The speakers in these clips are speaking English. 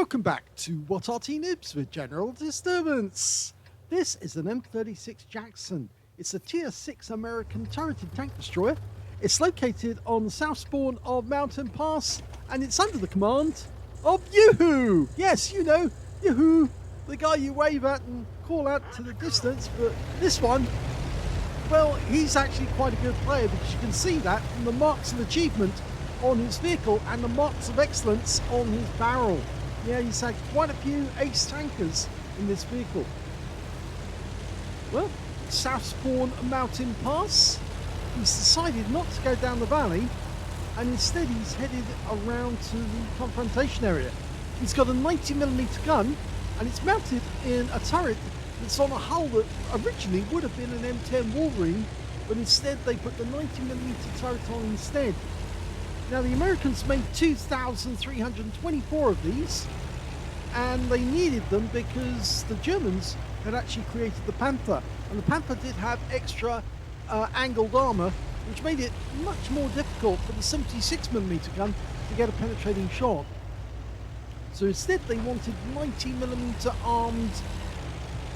Welcome back to What Arty Noobs with General Disturbance. This is an M36 Jackson. It's a Tier 6 American turreted tank destroyer. It's located on the south spawn of Mountain Pass, and it's under the command of YouWho. Yes, you know, YouWho, the guy you wave at and call out to the distance, but this one, well, he's actually quite a good player because you can see that from the marks of achievement on his vehicle and the marks of excellence on his barrel. Yeah, he's had quite a few ace tankers in this vehicle. Well, south spawn Mountain Pass. He's decided not to go down the valley, and instead he's headed around to the confrontation area. He's got a 90mm gun, and it's mounted in a turret that's on a hull that originally would have been an M10 Wolverine, but instead they put the 90mm turret on instead. Now, the Americans made 2,324 of these, and they needed them because the Germans had actually created the Panther, and the Panther did have extra angled armor, which made it much more difficult for the 76mm gun to get a penetrating shot. So instead they wanted 90mm armed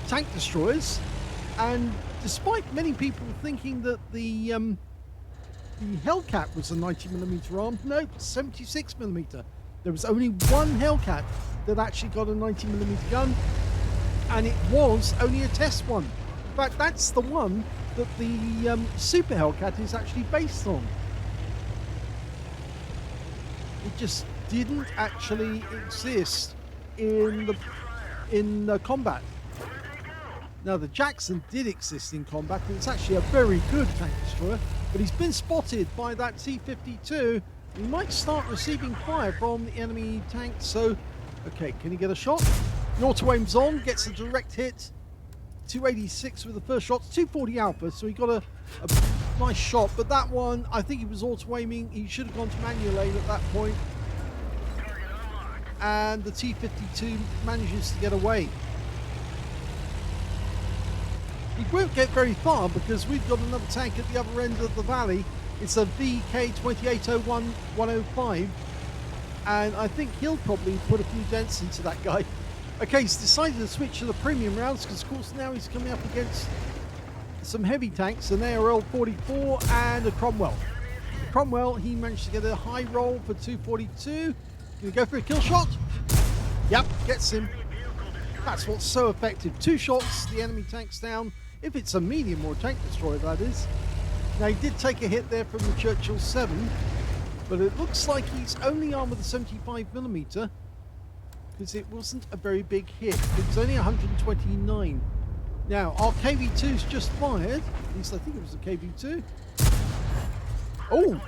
tank destroyers, and despite many people thinking that the Hellcat was a 90mm armed, no, 76mm. There was only one Hellcat that actually got a 90mm gun, and it was only a test one. In fact, that's the one that the Super Hellcat is actually based on. It just didn't actually exist in combat. Now, the Jackson did exist in combat, and it's actually a very good tank destroyer, but he's been spotted by that T-52. He might start receiving fire from the enemy tank, so, okay, can he get a shot? The auto-aim's on, gets a direct hit. 286 with the first shot, 240 Alpha, so he got a nice shot, but that one, I think he was auto-aiming. He should have gone to manual aim at that point. And the T-52 manages to get away. He won't get very far because we've got another tank at the other end of the valley. It's a VK-2801-105, and I think he'll probably put a few dents into that guy. Okay, he's decided to switch to the premium rounds because, of course, now he's coming up against some heavy tanks, an ARL-44 and a Cromwell. Cromwell, he managed to get a high roll for 242. Can he go for a kill shot? Yep, gets him. That's what's so effective. 2 shots, the enemy tank's down. If it's a medium or a tank destroyer, that is. Now, he did take a hit there from the Churchill 7, but it looks like he's only armed with a 75mm because it wasn't a very big hit. It was only 129. Now, our KV2's just fired. At least I think it was a KV2. Oh!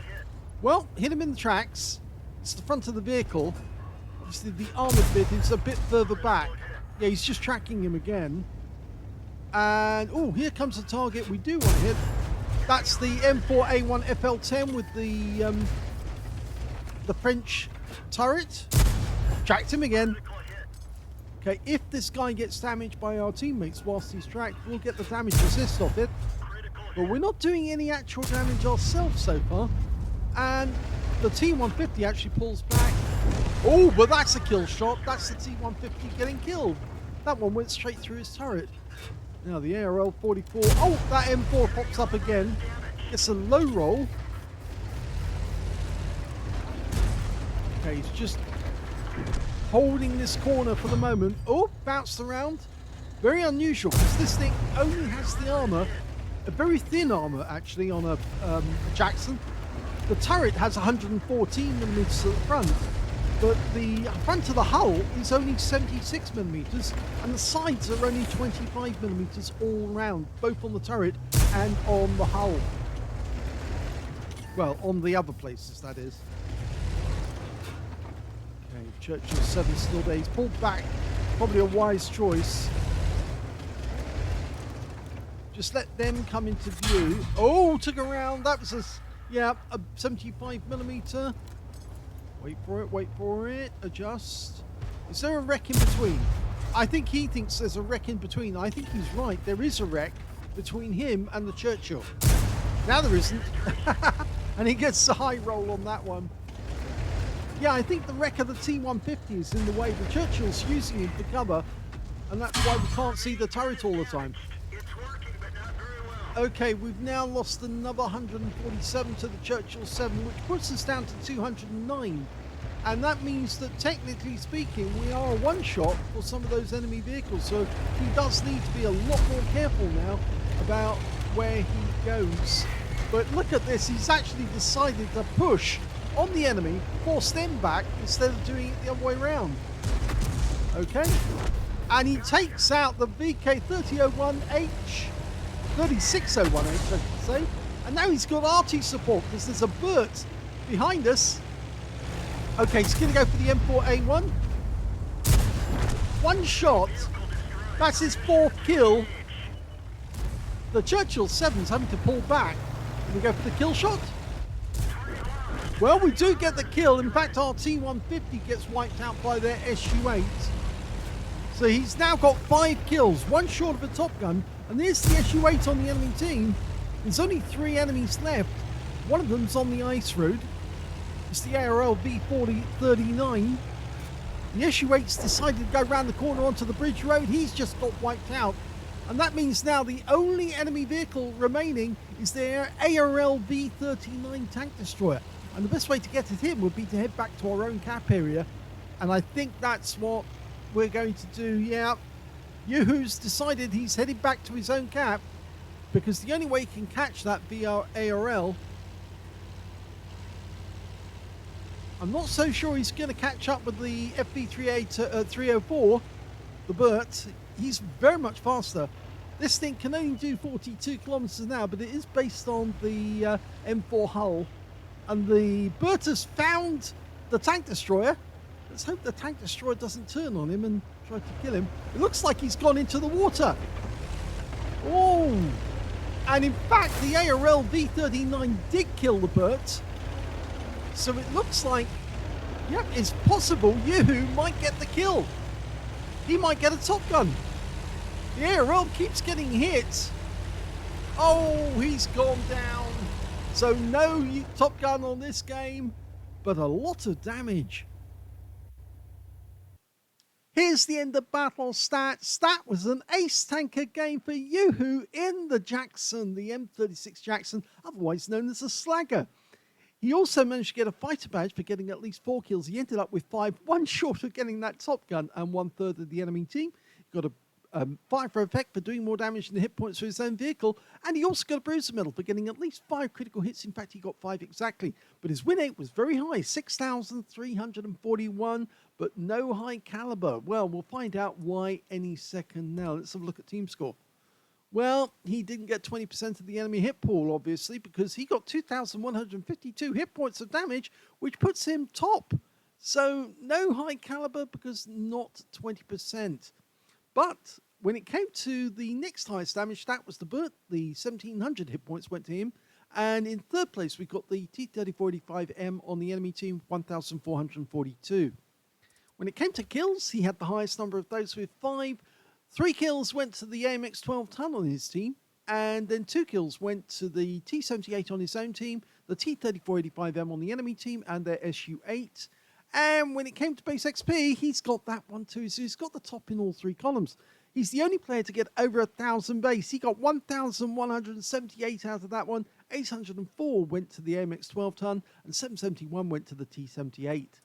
Well, hit him in the tracks. It's the front of the vehicle. Obviously, the armored bit is a bit further back. Yeah, he's just tracking him again. And, oh, here comes the target we do want to hit. That's the M4A1 FL10 with the French turret. Tracked him again. Okay, if this guy gets damaged by our teammates whilst he's tracked, we'll get the damage resist off it. But we're not doing any actual damage ourselves so far. And the T-150 actually pulls back. Oh, but that's a kill shot. That's the T-150 getting killed. That one went straight through his turret. Now the ARL-44. Oh, that M4 pops up again. It's a low roll. Okay, he's just holding this corner for the moment. Oh, bounced around. Very unusual because this thing only has the armor, a very thin armor actually, on a Jackson. The turret has 114mm at the front, but the front of the hull is only 76mm, and the sides are only 25mm all round, both on the turret and on the hull. Well, on the other places, that is. Okay, Churchill 7 still there. He's pulled back. Probably a wise choice. Just let them come into view. Oh, took a round. That was a 75mm. Wait for it, adjust. Is there a wreck in between? I think he thinks there's a wreck in between. I think he's right. There is a wreck between him and the Churchill. Now there isn't. And he gets a high roll on that one. Yeah, I think the wreck of the T-150 is in the way. The Churchill's using him for cover, and that's why we can't see the turret all the time. It's working, but not very well. Okay, we've now lost another 147 to the Churchill 7, which puts us down to 209. And that means that, technically speaking, we are a one-shot for some of those enemy vehicles. So he does need to be a lot more careful now about where he goes. But look at this, he's actually decided to push on the enemy, force them back, instead of doing it the other way around. Okay, and he takes out the VK3001H, 3601H, I should say. And now he's got Arty support, because there's a Burt behind us. Okay, he's going to go for the M4A1. One shot. That's his 4th kill. The Churchill 7's having to pull back. Can we go for the kill shot? Well, we do get the kill. In fact, our T-150 gets wiped out by their SU-8. So he's now got 5 kills, one short of a Top Gun. And there's the SU-8 on the enemy team. There's only 3 enemies left. One of them's on the ice road. It's the ARL V4039. The SU-8's decided to go round the corner onto the bridge road. He's just got wiped out. And that means now the only enemy vehicle remaining is their ARL V39 tank destroyer. And the best way to get at him would be to head back to our own cap area. And I think that's what we're going to do. Yeah, YouWho's decided he's headed back to his own cap, because the only way he can catch that via ARL. I'm not so sure he's going to catch up with the FV304, the Burt. He's very much faster. This thing can only do 42 kilometers an hour, but it is based on the M4 hull. And the Burt has found the tank destroyer. Let's hope the tank destroyer doesn't turn on him and try to kill him. It looks like he's gone into the water. Oh! And in fact, the ARL V39 did kill the Burt. So it looks like, yep, it's possible YouWho might get the kill. He might get a Top Gun. The ARL keeps getting hit. Oh, he's gone down. So no Top Gun on this game, but a lot of damage. Here's the end of battle stats. That was an ace tanker game for YouWho in the Jackson, the M36 Jackson, otherwise known as a Slagger. He also managed to get a fighter badge for getting at least 4 kills. He ended up with 5, one short of getting that Top Gun and 1/3 of the enemy team. He got a fire for effect for doing more damage than the hit points for his own vehicle, and he also got a bruiser medal for getting at least 5 critical hits. In fact, he got 5 exactly, but his win rate was very high, 6,341, but no high caliber. Well, we'll find out why any second now. Let's have a look at team score. Well, he didn't get 20% of the enemy hit pool, obviously, because he got 2,152 hit points of damage, which puts him top. So no high caliber because not 20%. But when it came to the next highest damage, that was the Burt. The 1,700 hit points went to him. And in 3rd place, we got the T-3485M on the enemy team, 1,442. When it came to kills, he had the highest number of those with 5. 3 kills went to the AMX 12 ton on his team, and then 2 kills went to the T-78 on his own team, the T-3485M on the enemy team, and their SU-8. And when it came to base XP, he's got that one too, so he's got the top in all 3 columns. He's the only player to get over 1,000 base. He got 1,178 out of that one, 804 went to the AMX 12 ton, and 771 went to the T-78.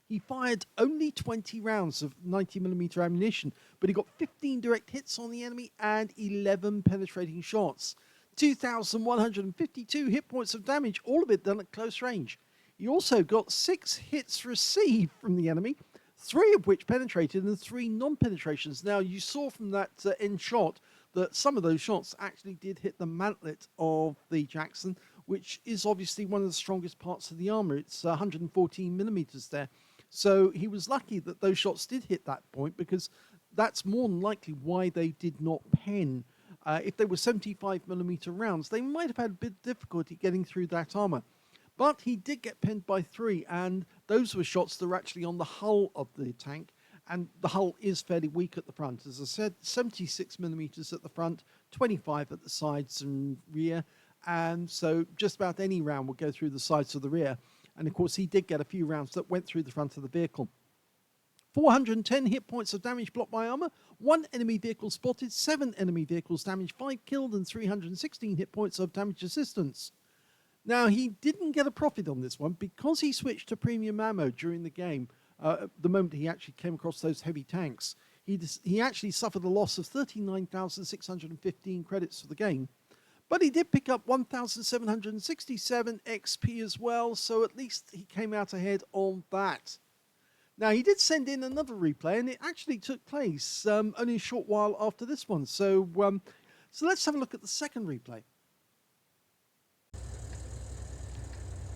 He fired only 20 rounds of 90mm ammunition, but he got 15 direct hits on the enemy and 11 penetrating shots. 2,152 hit points of damage, all of it done at close range. He also got 6 hits received from the enemy, 3 of which penetrated and 3 non-penetrations. Now, you saw from that end shot that some of those shots actually did hit the mantlet of the Jackson, which is obviously one of the strongest parts of the armor. It's 114mm there. So he was lucky that those shots did hit that point, because that's more than likely why they did not pen. If they were 75mm rounds, they might have had a bit of difficulty getting through that armor. But he did get penned by 3, and those were shots that were actually on the hull of the tank, and the hull is fairly weak at the front. As I said, 76mm at the front, 25 at the sides and rear, and so just about any round will go through the sides of the rear. And of course, he did get a few rounds that went through the front of the vehicle. 410 hit points of damage blocked by armor, 1 enemy vehicle spotted, 7 enemy vehicles damaged, 5 killed, and 316 hit points of damage assistance. Now, he didn't get a profit on this one because he switched to premium ammo during the game. The moment he actually came across those heavy tanks, he actually suffered a loss of 39,615 credits for the game. But he did pick up 1,767 XP as well, so at least he came out ahead on that. Now, he did send in another replay, and it actually took place only a short while after this one. So let's have a look at the second replay.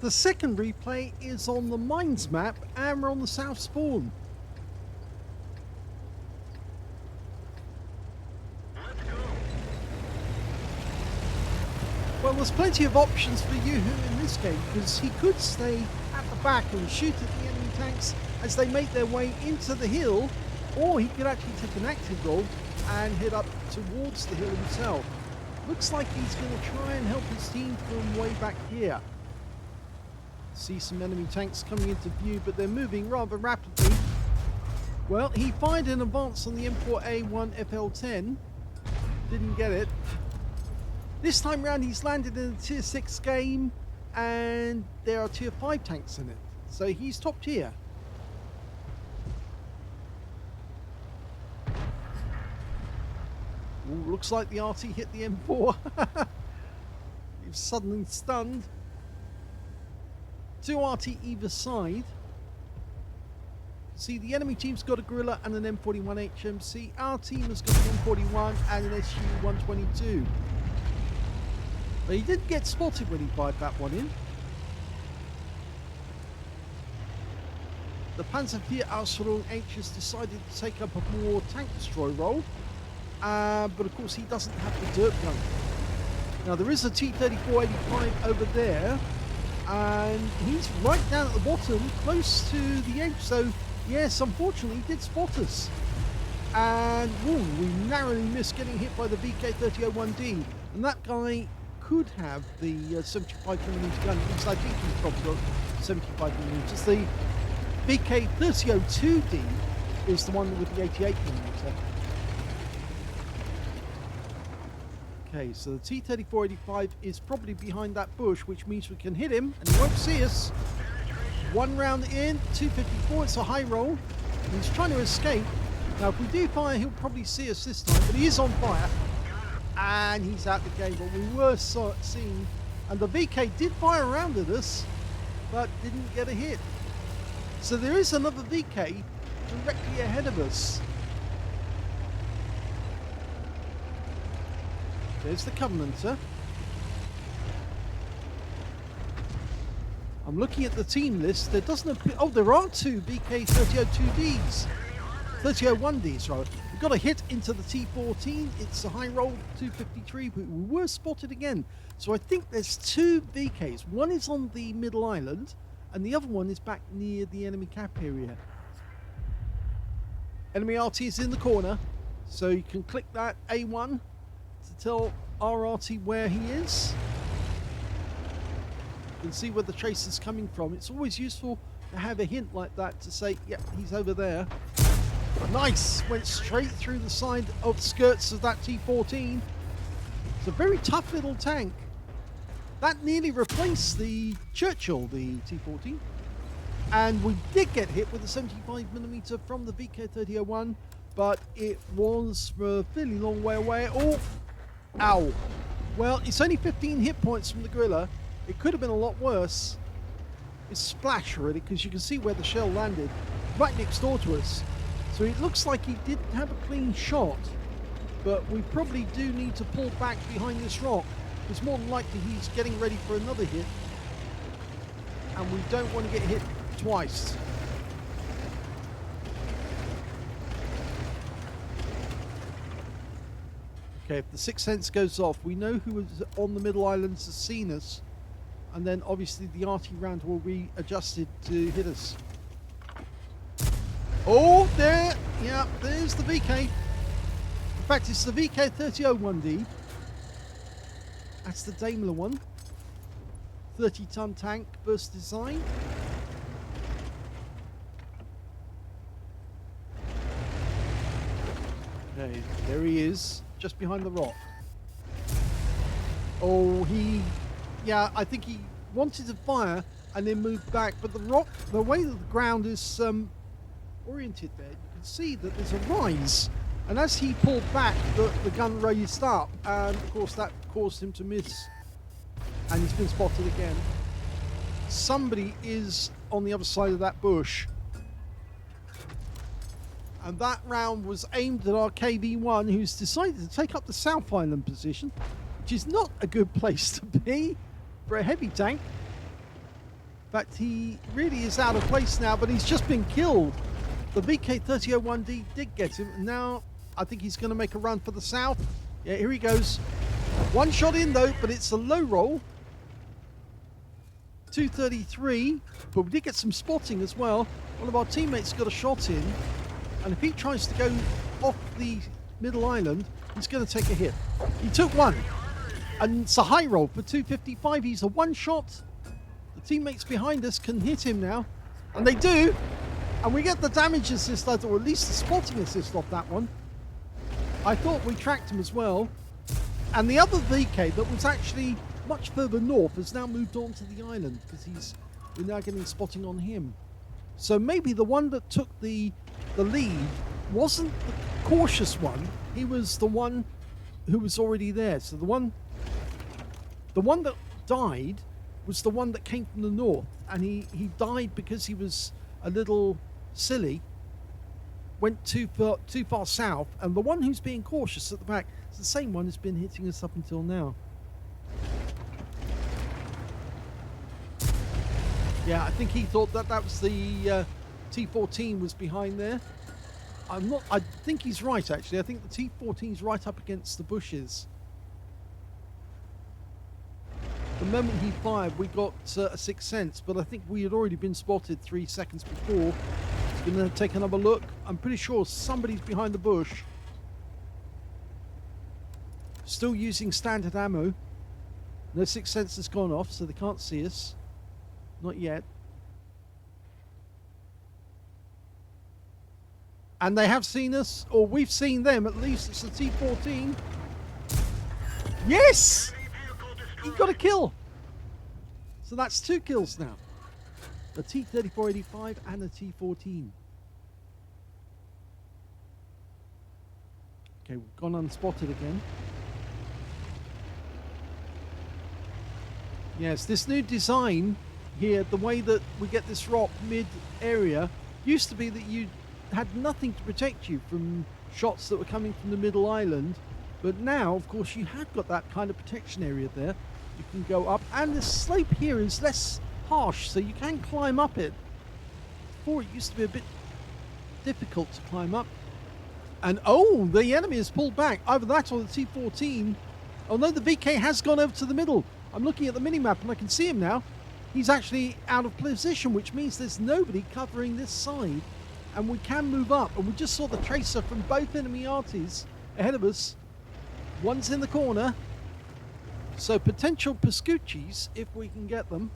The second replay is on the mines map, and we're on the south spawn. Well, there's plenty of options for YouWho in this game, because he could stay at the back and shoot at the enemy tanks as they make their way into the hill, or he could actually take an active role and head up towards the hill himself. Looks like he's going to try and help his team from way back here. See some enemy tanks coming into view, but they're moving rather rapidly. Well, he fired an advance on the M4A1 FL10. Didn't get it. This time round, he's landed in a tier 6 game, and there are tier 5 tanks in it. So he's top tier. Ooh, looks like the Arty hit the M4. He's suddenly stunned. 2 Arty either side. See, the enemy team's got a Gorilla and an M41 HMC. Our team has got an M41 and an SU-122. But he did get spotted when he fired that one in. The Panzer IV Aslains H has decided to take up a more tank destroy role. But of course he doesn't have the dirt gun. Now there is a T-3485 over there. And he's right down at the bottom, close to the edge. So, yes, unfortunately, he did spot us. And, ooh, we narrowly missed getting hit by the VK3001D. And that guy could have the 75mm gun. At least I think he's probably got 75mm. The VK3002D is the one with the 88mm. Okay, so the T-3485 is probably behind that bush, which means we can hit him, and he won't see us. 1 round in, 254, it's a high roll. He's trying to escape. Now, if we do fire, he'll probably see us this time, but he is on fire. And he's out the game, but we were seeing, and the VK did fire around at us, but didn't get a hit. So there is another VK directly ahead of us. There's the Covenanter. I'm looking at the team list. There doesn't appear... Oh, there are 2 VK3002Ds. 3001Ds, right. We've got a hit into the T14. It's a high roll, 253. But we were spotted again. So I think there's 2 VKs. One is on the middle island, and the other one is back near the enemy cap area. Enemy RT is in the corner. So you can click that A1 to tell RRT where he is. You can see where the trace is coming from. It's always useful to have a hint like that to say, yeah, he's over there. Nice! Went straight through the side of the skirts of that T14. It's a very tough little tank. That nearly replaced the Churchill, the T14. And we did get hit with a 75mm from the VK3001, but it was a fairly long way away. Oh! Ow. Well, it's only 15 hit points from the Gorilla. It could have been a lot worse. It's splash already, because you can see where the shell landed, right next door to us. So it looks like he didn't have a clean shot, but we probably do need to pull back behind this rock. It's more than likely he's getting ready for another hit, and we don't want to get hit twice. Okay, if the Sixth Sense goes off, we know who is on the middle islands has seen us, and then obviously the RT round will be adjusted to hit us. Oh, there! Yeah, there's the VK. In fact, it's the VK3001D. That's the Daimler one. 30-ton tank versus design. Okay, there he is, just behind the rock. Oh, yeah, I think he wanted to fire and then moved back, but the rock, the way that the ground is oriented there, you can see that there's a rise. And as he pulled back, the gun raised up, and of course that caused him to miss. And he's been spotted again. Somebody is on the other side of that bush. And that round was aimed at our KV-1, who's decided to take up the South Island position, which is not a good place to be for a heavy tank. In fact, he really is out of place now, but he's just been killed. The VK-3001D did get him, and now I think he's going to make a run for the south. Yeah, here he goes. One shot in though, but it's a low roll. 233, but we did get some spotting as well. One of our teammates got a shot in, and if he tries to go off the middle island, he's going to take a hit. He took one, and it's a high roll for 255. He's a one shot. The teammates behind us can hit him now, and they do, and we get the damage assist, or at least the spotting assist off that one. I thought we tracked him as well, and the other VK that was actually much further north has now moved on to the island because we're now getting spotting on him. So maybe the one that took the lead wasn't the cautious one, he was the one who was already there. So the one that died was the one that came from the north, and he died because he was a little silly, went too far south, and the one who's being cautious at the back is the same one who's been hitting us up until now. Yeah, I think he thought that was the T14 was behind there. I think he's right actually. I think the T14's right up against the bushes. The moment he fired, we got a sixth sense, but I think we had already been spotted 3 seconds before. He's going to take another look. I'm pretty sure somebody's behind the bush. Still using standard ammo. No sixth sense has gone off, so they can't see us. Not yet. And they have seen us, or we've seen them, at least. It's the T14. Yes! He got a kill! So that's 2 kills now. The T-3485 and the T-14. Okay, we've gone unspotted again. Yes, this new design here, the way that we get this rock mid-area, used to be that you had nothing to protect you from shots that were coming from the middle island, but now of course you have got that kind of protection area there. You can go up, and the slope here is less harsh, so you can climb up it. Before it used to be a bit difficult to climb up. And oh, the enemy has pulled back, either that or the T14. Oh no, the VK has gone over to the middle. I'm looking at the mini-map and I can see him now. He's actually out of position, which means there's nobody covering this side, and we can move up. And we just saw the tracer from both enemy arties ahead of us. One's in the corner, so potential Pascucci's if we can get them.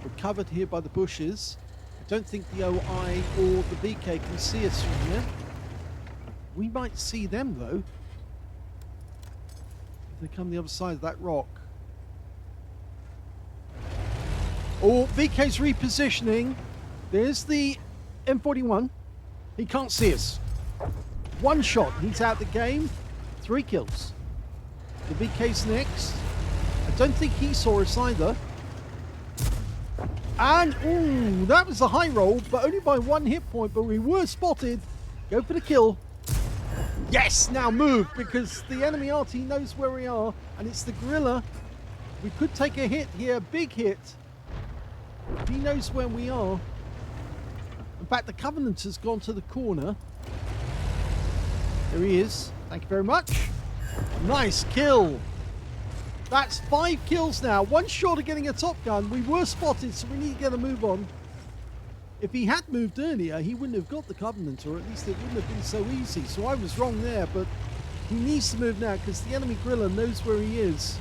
We're covered here by the bushes. I don't think the OI or the VK can see us from here. We might see them though. They come the other side of that rock. Oh, VK's repositioning. There's the M41. He can't see us. One shot, he's out the game. 3 kills. The VK's next. I don't think he saw us either. And, ooh, that was a high roll, but only by 1 hit point, but we were spotted. Go for the kill. Yes, now move, because the enemy Arty knows where we are, and it's the gorilla. We could take a hit here, big hit. He knows where we are. In fact, the Covenant has gone to the corner. There he is. Thank you very much. Nice kill. That's 5 kills now. 1 short of getting a top gun. We were spotted, so we need to get a move on. If he had moved earlier, he wouldn't have got the Covenant, or at least it wouldn't have been so easy. So I was wrong there, but He needs to move now because the enemy griller knows where he is.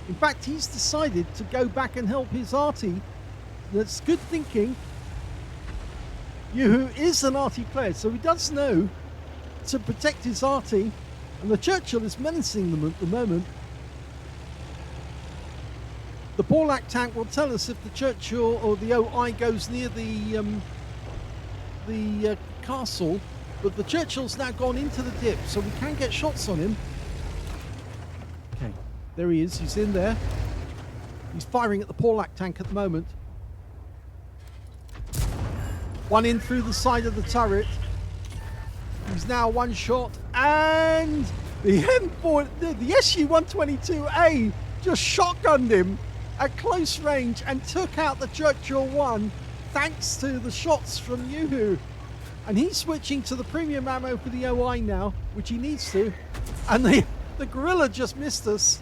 In fact, he's decided to go back and help his Arty. That's good thinking. YouWho is an Arty player, so he does know to protect his Arty. And the Churchill is menacing them at the moment. The Borlak tank will tell us if the Churchill or the OI goes near the castle. But the Churchill's now gone into the dip, so we can get shots on him. Okay, there he is. He's in there. He's firing at the Borlak tank at the moment. One in through the side of the turret. He's now one shot, and the M4, the SU-122A just shotgunned him at close range and took out the Churchill 1 thanks to the shots from YouWho. And he's switching to the premium ammo for the OI now, which he needs to. And the gorilla just missed us.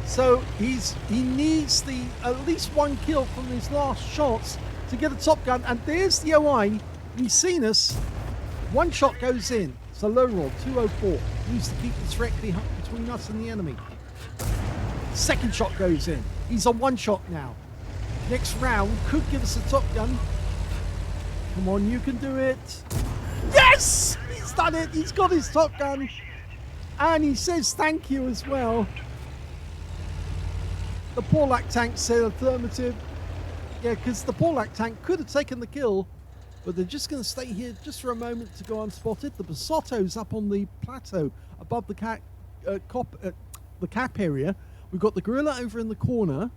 So he needs at least one kill from his last shots to get a top gun. And there's the OI. He's seen us. One shot goes in. It's a low roll, 204. Needs to keep the threat between us and the enemy. Second shot goes in. He's on one shot now. Next round could give us a top gun. Come on, you can do it. Yes! He's done it. He's got his top gun. And he says thank you as well. The Borlak tank said affirmative. Yeah, because the Borlak tank could have taken the kill. But they're just going to stay here just for a moment to go unspotted. The Basotto's up on the plateau above the cap area. We've got the gorilla over in the corner.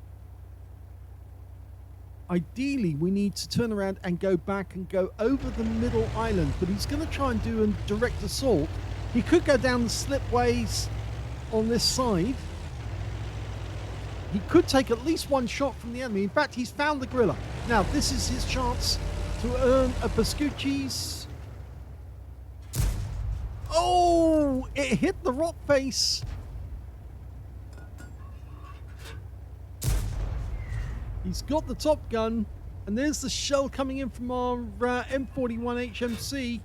Ideally, we need to turn around and go back and go over the middle island. But he's going to try and do a direct assault. He could go down the slipways on this side. He could take at least one shot from the enemy. In fact, he's found the gorilla. Now, this is his chance to earn a Pascucci's. Oh, it hit the rock face. He's got the top gun, and there's the shell coming in from our M41 HMC.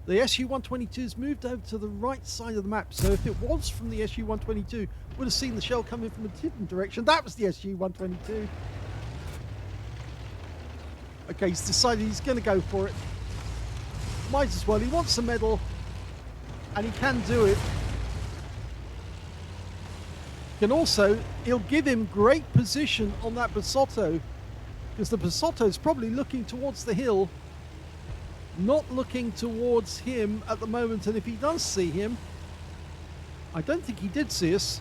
The SU-122's moved over to the right side of the map, so if it was from the SU-122, would have seen the shell coming from a different direction. That was the SU-122. Okay, he's decided he's going to go for it. Might as well. He wants a medal, and he can do it. And also, it'll give him great position on that Basotto, because the Basotto's probably looking towards the hill, not looking towards him at the moment. And if he does see him, I don't think he did see us.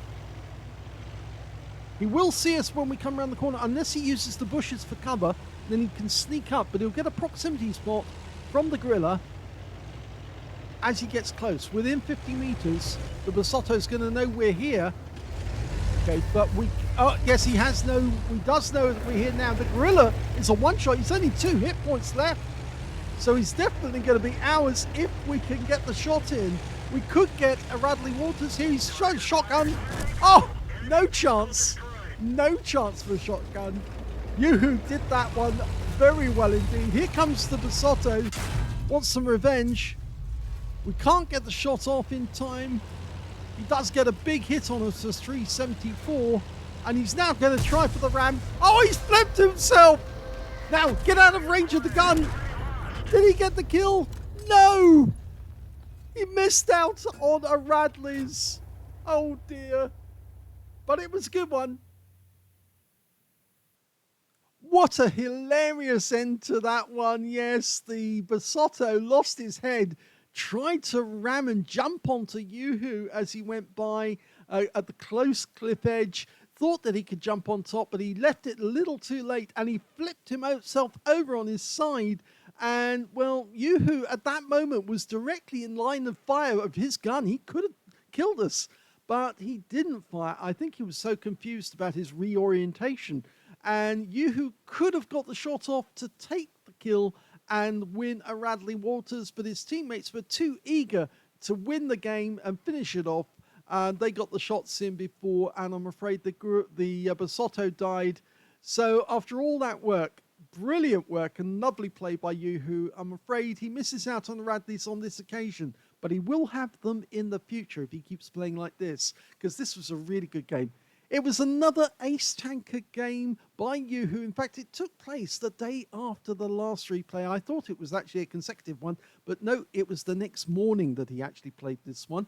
He will see us when we come around the corner, unless he uses the bushes for cover. Then he can sneak up, but he'll get a proximity spot from the gorilla as he gets close. Within 50 meters, the Basotto's going to know we're here. Okay, but yes, he does know that we're here now. The gorilla is a one shot. He's only 2 hit points left. So he's definitely going to be ours if we can get the shot in. We could get a Radley Walters here. He's showing shotgun. Oh, no chance. No chance for a shotgun. YouWho did that one very well indeed. Here comes the Basotto. Wants some revenge. We can't get the shot off in time. He does get a big hit on us as 374. And he's now going to try for the ram. Oh, he's flipped himself. Now, get out of range of the gun. Did he get the kill? No. He missed out on a Radley's. Oh, dear. But it was a good one. What a hilarious end to that one. Yes, the Basotto lost his head, tried to ram and jump onto YouWho as he went by at the close cliff edge, thought that he could jump on top, but he left it a little too late, and he flipped himself over on his side. And, well, YouWho at that moment was directly in line of fire of his gun. He could have killed us, but he didn't fire. I think he was so confused about his reorientation. And YouWho could have got the shot off to take the kill and win a Radley Walters, but his teammates were too eager to win the game and finish it off. They got the shots in before, and I'm afraid the Basotto died. So after all that work, Brilliant work and lovely play by YouWho. I'm afraid he misses out on the Radleys on this occasion, but he will have them in the future if he keeps playing like this, because this was a really good game. It was another ace tanker game by YouWho. In fact, it took place the day after the last replay. I thought it was actually a consecutive one, but no, it was the next morning that he actually played this one.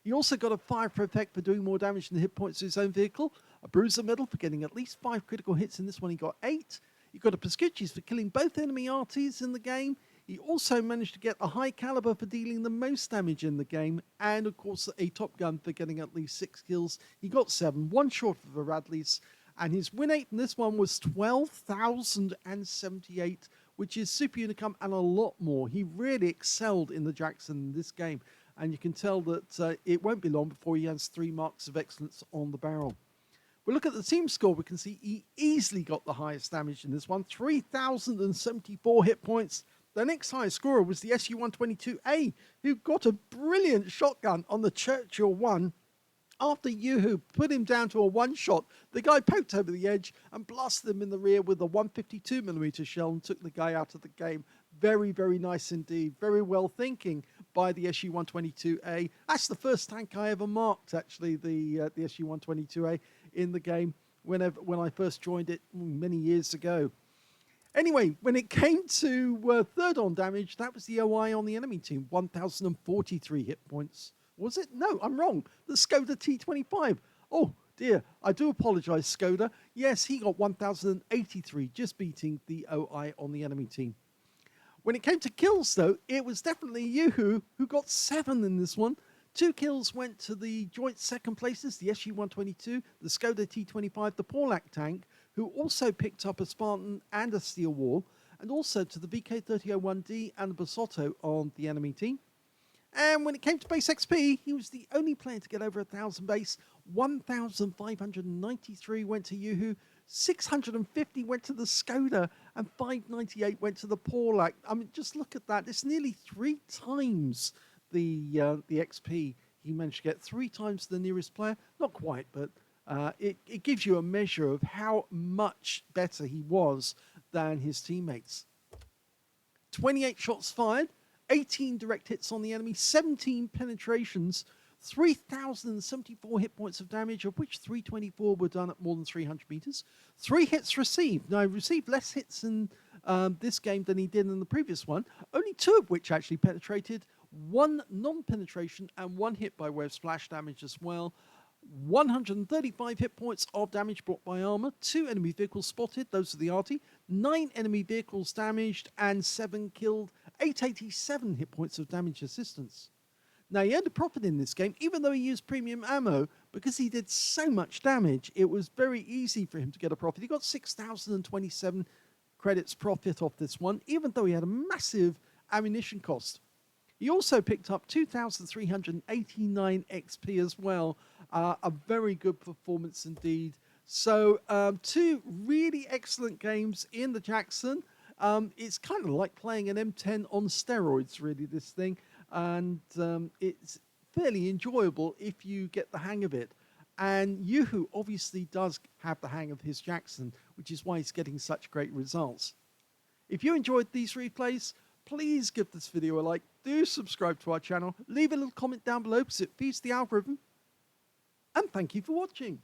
He also got a fire effect for doing more damage than the hit points to his own vehicle, a bruiser medal for getting at least 5 critical hits. In this one, he got 8. He got a Pascucci's for killing both enemy Artys in the game. He also managed to get a high caliber for dealing the most damage in the game, and of course a Top Gun for getting at least 6 kills. He got 7, one short of the Radleys, and his win rate in this one was 12,078, which is super unicum and a lot more. He really excelled in the Jackson in this game, and you can tell that it won't be long before he has 3 marks of excellence on the barrel. We look at the team score, we can see he easily got the highest damage in this one, 3,074 hit points. The next highest scorer was the SU-122A, who got a brilliant shotgun on the Churchill 1. After YouWho put him down to a one-shot, the guy poked over the edge and blasted him in the rear with a 152mm shell and took the guy out of the game. Very, very nice indeed. Very well thinking by the SU-122A. That's the first tank I ever marked, actually, the SU-122A in the game when I first joined it many years ago. Anyway, when it came to third on damage, that was the OI on the enemy team, 1,043 hit points. Was it? No, I'm wrong. The Skoda T25. Oh, dear. I do apologize, Skoda. Yes, he got 1,083, just beating the OI on the enemy team. When it came to kills, though, it was definitely YouWho who got 7 in this one. 2 kills went to the joint second places, the SU-122, the Skoda T25, the Porlac tank, who also picked up a Spartan and a Steel Wall, and also to the VK3001D and the Basotto on the enemy team. And when it came to base XP, he was the only player to get over 1,000 base. 1,593 went to YouWho, 650 went to the Skoda, and 598 went to the Porlac. I mean, just look at that. It's nearly 3 times the XP he managed to get, 3 times the nearest player. Not quite, but it gives you a measure of how much better he was than his teammates. 28 shots fired, 18 direct hits on the enemy, 17 penetrations, 3,074 hit points of damage, of which 324 were done at more than 300 meters. 3 hits received. Now, he received less hits in this game than he did in the previous one, only 2 of which actually penetrated, 1 non-penetration and 1 hit by way of splash damage as well. 135 hit points of damage brought by armor, 2 enemy vehicles spotted, those are the Arty, 9 enemy vehicles damaged, and 7 killed, 887 hit points of damage assistance. Now, he earned a profit in this game, even though he used premium ammo, because he did so much damage, it was very easy for him to get a profit. He got 6,027 credits profit off this one, even though he had a massive ammunition cost. He also picked up 2,389 XP as well. A very good performance indeed. So 2 really excellent games in the Jackson. It's kind of like playing an M10 on steroids, really, this thing. And it's fairly enjoyable if you get the hang of it. And YouWho obviously does have the hang of his Jackson, which is why he's getting such great results. If you enjoyed these replays, please give this video a like, do subscribe to our channel, leave a little comment down below because it feeds the algorithm, and thank you for watching.